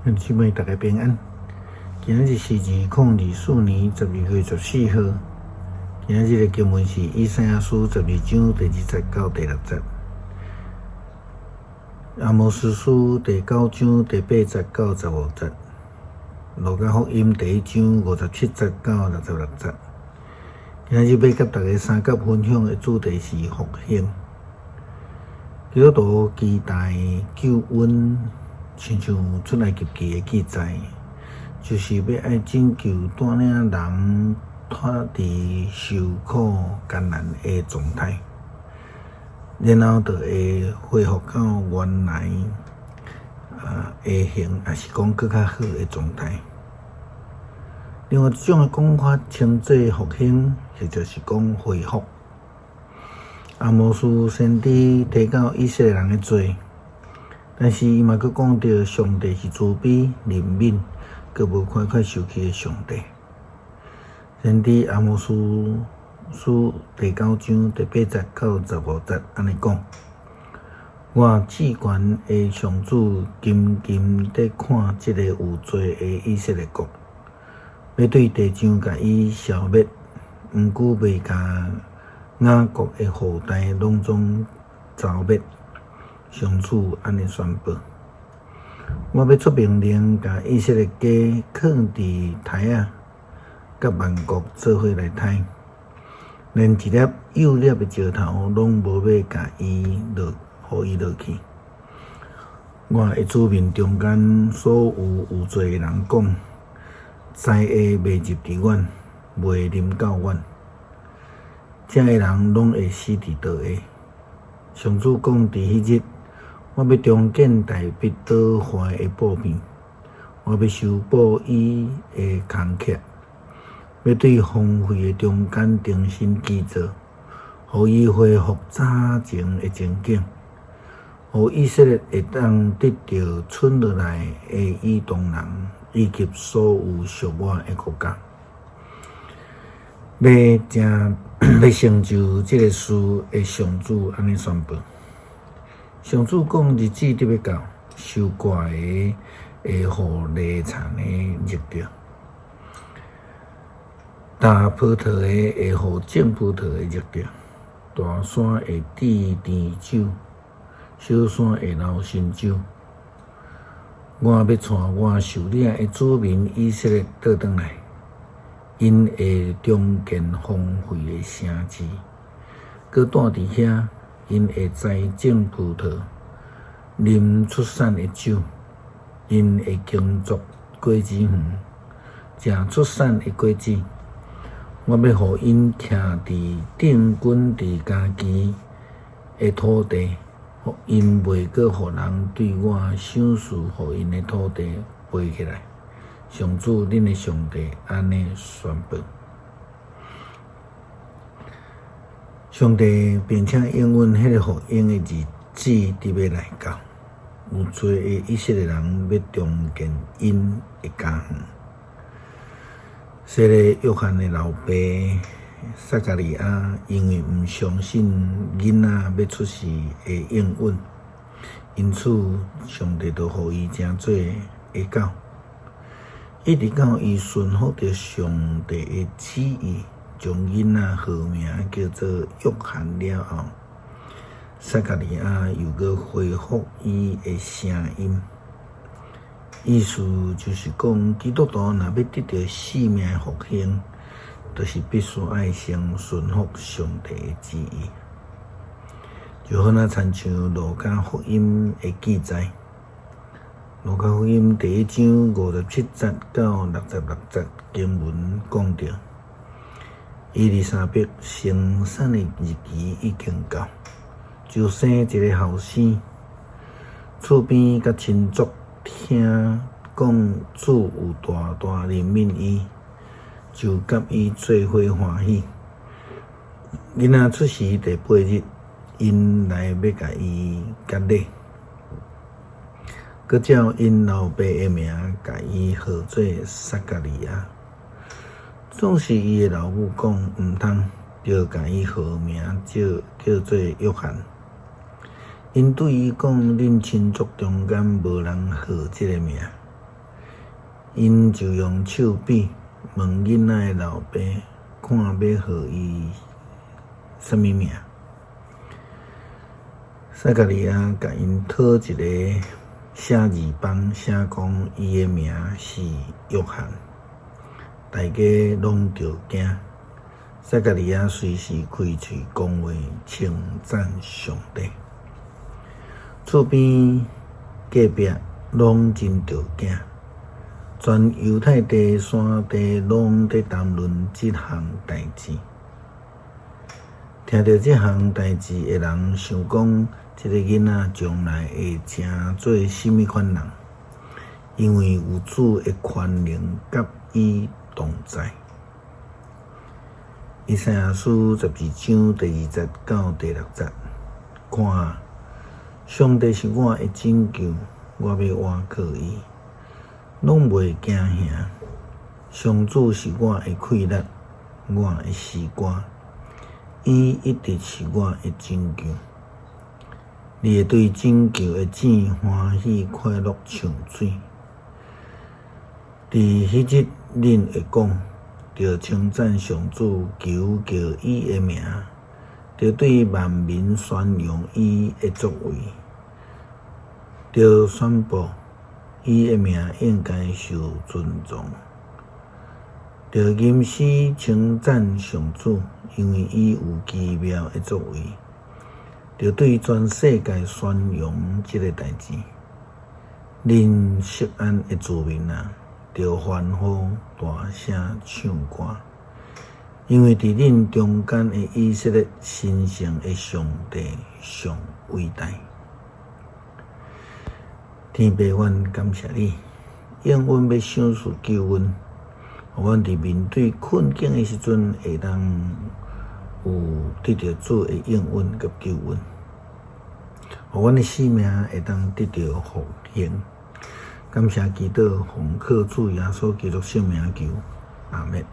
兄姊妹大家平安。今仔日是2024年12月14号。今仔日的经文是以赛亚书12章第20到第6节，阿摩司书第9章第8节到15节，路加福音第1章57节到66节。今仔日要甲大家三角分享的主题是复兴。基督徒期待救恩，亲像出埃及记的记载，就是要爱拯救带领人脱离受苦艰难的状态，然后就会恢复到原来的形，也是讲更较好的状态。另外一种的讲法称作复兴，或者是讲恢复。阿摩司先知提到以色列人的罪，但是伊嘛佫讲到上帝是慈悲怜悯，佫无快快受气的上帝。先知阿摩司书第9章第8节到15节安尼讲：我至权的上主紧紧地看这个有罪的以色列国，要对地上甲伊消灭，毋久未甲雅各的后代拢总消灭。上主安尼宣布：我要出命令，甲以色列家放伫台仔，甲万国做伙来刣，连一粒幼粒的石头拢无要甲伊互伊落去。我会指面中间所有罪的人讲：灾厄未入伫阮，未临到阮，这个人拢会死伫倒下。上主讲：伫迄日，我要重建大必倒坏的布片，我要修补伊的空隙，要对荒废的中间重新建造，互伊恢复早前的情景，互以色列会当得到剩落来的以东人以及所有属我的国家。要成就这个事的上主安尼宣布。上主讲：日子得要到，受怪的会互犁田的入着，大葡萄的会互种葡萄的入着，大山会滴甜酒，小山会流新酒。我要带我受领的子民以色列倒转来，因会重建荒废的城市，搁住伫遐。因会栽种葡萄，啉出产的酒；因会耕作果子园，食出产的果子。我要互因徛伫定根伫家己的土地，因袂阁互人对我赏赐互因的土地背起来。上主恁的上帝安尼宣布。上帝并且应允迄个复兴的日子伫要来到，有罪的以色列人要重建因的家园。洗礼约翰的老爸撒加利亚因为毋相信囡仔要出世的应允，因此上帝就互伊真做会到，一直到伊顺服着上帝的旨意。将囡仔号名叫做约翰了后，撒加利亚又搁恢复伊的声音，意思就是讲，基督徒若要得到生命的复兴，就是必须爱先顺服上帝的旨意。就好像参像路加福音的记载，路加福音第1章57节到66节经文讲到。伊丽莎白生产的日期已经到，就生一个后生。厝边甲亲族听讲主有大大怜悯伊，就甲伊做伙欢喜。囡仔出世第8日，因来要甲伊割礼，佮照因老爸的名甲伊号做撒加利亚。总是伊的老母讲毋通，就甲伊号名叫做约翰。因对伊讲：恁亲族中间无人号这个名。因就用手比问囡仔的老爸，看要号伊啥物名。撒加利亚甲因讨一个写字帮，写讲伊的名是约翰。大家拢着惊。撒加利亚随时开喙讲话，称赞上帝。厝边隔壁拢真着惊，全犹太地山地拢在谈论这项代志。听到这项代志的人想讲，这个囡仔将来会成做甚物款人？因为有主的权能甲伊同在。以赛亚书12章第2节到第6节，看，上帝是我的拯救，我要倚靠伊，拢袂惊吓。上主是我的溃力，我的诗歌，伊一直是我的拯救。你会对拯救的井欢喜快乐唱水。伫迄日，恁会讲，着称赞上主，求叫伊的名，着对万民宣扬伊的作为，着宣布伊的名应该受尊重，着吟诗称赞上主，因为伊有奇妙的作为，着对全世界宣扬这个代志。恁锡安的子民啊，着欢呼大声唱歌，因为伫恁中间的以色列神圣的上帝上伟大。天父，阮感谢你，永远要赏赐救恩，互阮伫面对困境的时阵，会当有得到主的应允甲救恩，互阮的生命会当得到复兴。感谢祈祷，奉靠主耶稣基督圣名求，阿们。